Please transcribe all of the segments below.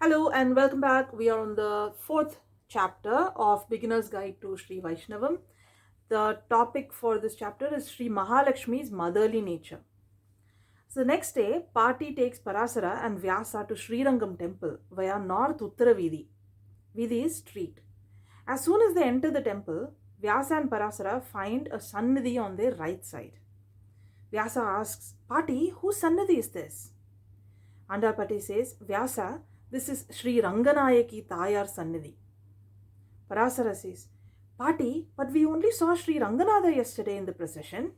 Hello and welcome back. We are on the fourth chapter of Beginner's Guide to Sri Vaishnavam. The topic for this chapter is Sri Mahalakshmi's motherly nature. So the next day, Party takes Parasara and Vyasa to Srirangam temple via North Uttara Vidhi. Vidhi is street. As soon as they enter the temple, Vyasa and Parasara find a Sannidhi on their right side. Vyasa asks, Party, whose Sannidhi is this? Andalpati says, Vyasa, this is Sri Ranganayaki Tayar Sannidhi. Parasara says, Pati, but we only saw Sri Ranganatha yesterday in the procession.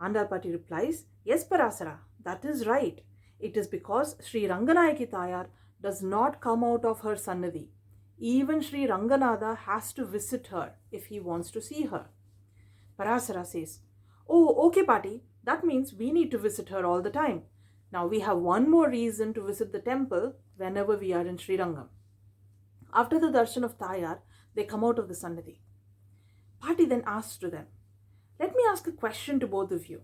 Andalpati replies, Yes, Parasara, that is right. It is because Sri Ranganayaki Tayar does not come out of her Sannidhi. Even Sri Ranganatha has to visit her if he wants to see her. Parasara says, Oh, okay, Pati, that means we need to visit her all the time. Now we have one more reason to visit the temple whenever we are in Srirangam. After the darshan of Tayar, they come out of the Sannidhi. Pati then asks to them, Let me ask a question to both of you.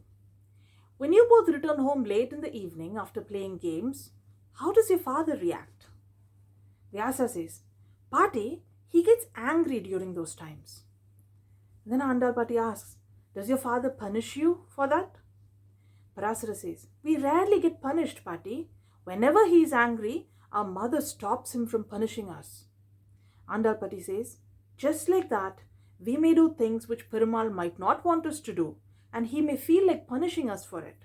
When you both return home late in the evening after playing games, how does your father react? Vyasa says, Pati, he gets angry during those times. Then Andalpati asks, Does your father punish you for that? Parasara says, We rarely get punished, Pati. Whenever he is angry, our mother stops him from punishing us. Andalpati says, Just like that, we may do things which Perumal might not want us to do, and he may feel like punishing us for it.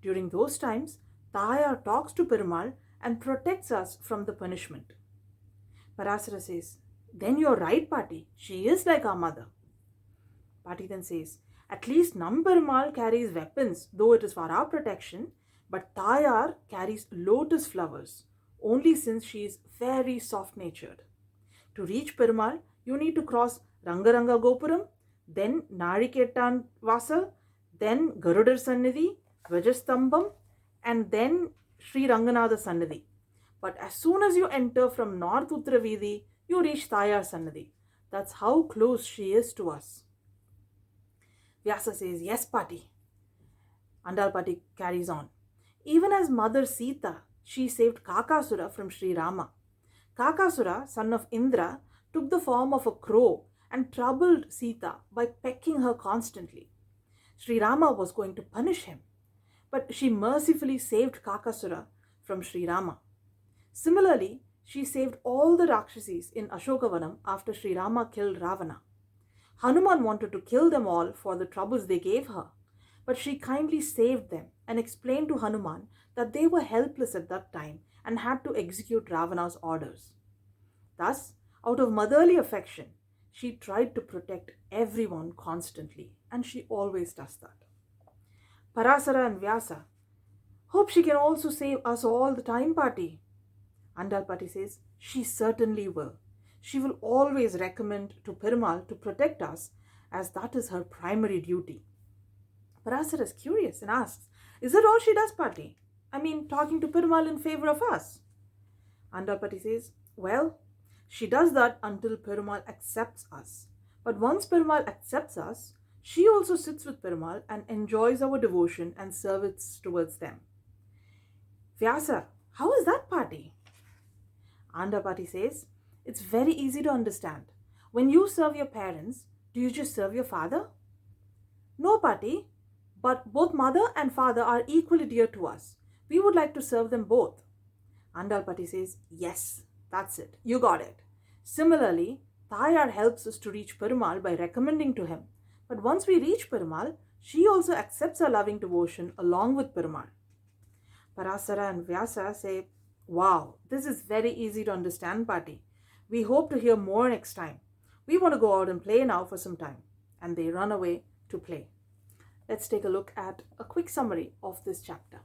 During those times, Tayar talks to Perumal and protects us from the punishment. Parasara says, Then you're right, Pati. She is like our mother. Pati then says, At least Namperumal carries weapons, though it is for our protection, but Tayar carries lotus flowers, only since she is very soft-natured. To reach Perumal, you need to cross Rangaranga Gopuram, then Nariketan Vasal, then Garudar Sannidhi, Vajastambam, and then Sri Ranganatha Sannidhi. But as soon as you enter from North Uttara Vidhi, you reach Tayar Sannidhi. That's how close she is to us. Vyasa says, Yes, Pati. Andalpati carries on. Even as Mother Sita, she saved Kakasura from Sri Rama. Kakasura, son of Indra, took the form of a crow and troubled Sita by pecking her constantly. Sri Rama was going to punish him, but she mercifully saved Kakasura from Sri Rama. Similarly, she saved all the Rakshasis in Ashokavanam after Sri Rama killed Ravana. Hanuman wanted to kill them all for the troubles they gave her, but she kindly saved them and explained to Hanuman that they were helpless at that time and had to execute Ravana's orders. Thus, out of motherly affection, she tried to protect everyone constantly, and she always does that. Parasara and Vyasa, hope she can also save us all the time, Pati. Andalpati says, She certainly will. She will always recommend to Perumal to protect us, as that is her primary duty. Parasara is curious and asks, Is that all she does, Pati? I mean, talking to Perumal in favor of us? Andalpati says, Well, she does that until Perumal accepts us. But once Perumal accepts us, she also sits with Perumal and enjoys our devotion and service towards them. Vyasa, how is that, Pati? Andalpati says, It's very easy to understand. When you serve your parents, do you just serve your father? No, Pati, but both mother and father are equally dear to us. We would like to serve them both. Andalpati says, Yes, that's it. You got it. Similarly, Tayar helps us to reach Perumal by recommending to him. But once we reach Perumal, she also accepts our loving devotion along with Perumal. Parasara and Vyasa say, Wow, this is very easy to understand, Pati. We hope to hear more next time. We want to go out and play now for some time. And they run away to play. Let's take a look at a quick summary of this chapter.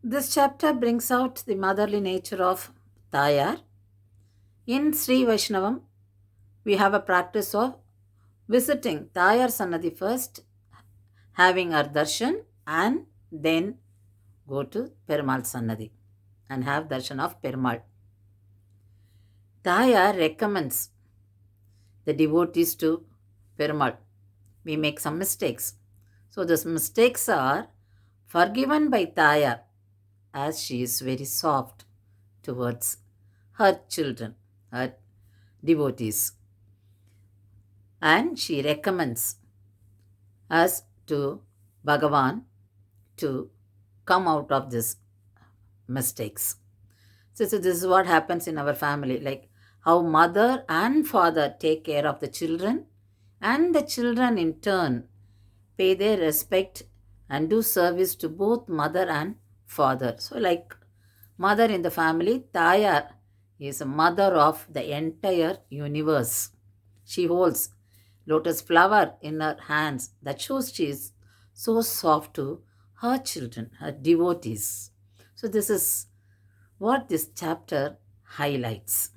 This chapter brings out the motherly nature of Tayar. In Sri Vaishnavam, we have a practice of visiting Tayar Sannadhi first, having our darshan, and then go to Perumal Sannadhi and have darshan of Perumal. Tayar recommends the devotees to Perumal. We make some mistakes. So those mistakes are forgiven by Tayar as she is very soft towards her children, her devotees. And she recommends us to Bhagavan to come out of these mistakes. So this is what happens in our family, like how mother and father take care of the children, and the children in turn pay their respect and do service to both mother and father. So like mother in the family, Tayar is a mother of the entire universe. She holds lotus flower in her hands. That shows she is so soft to her children, her devotees. So this is what this chapter highlights.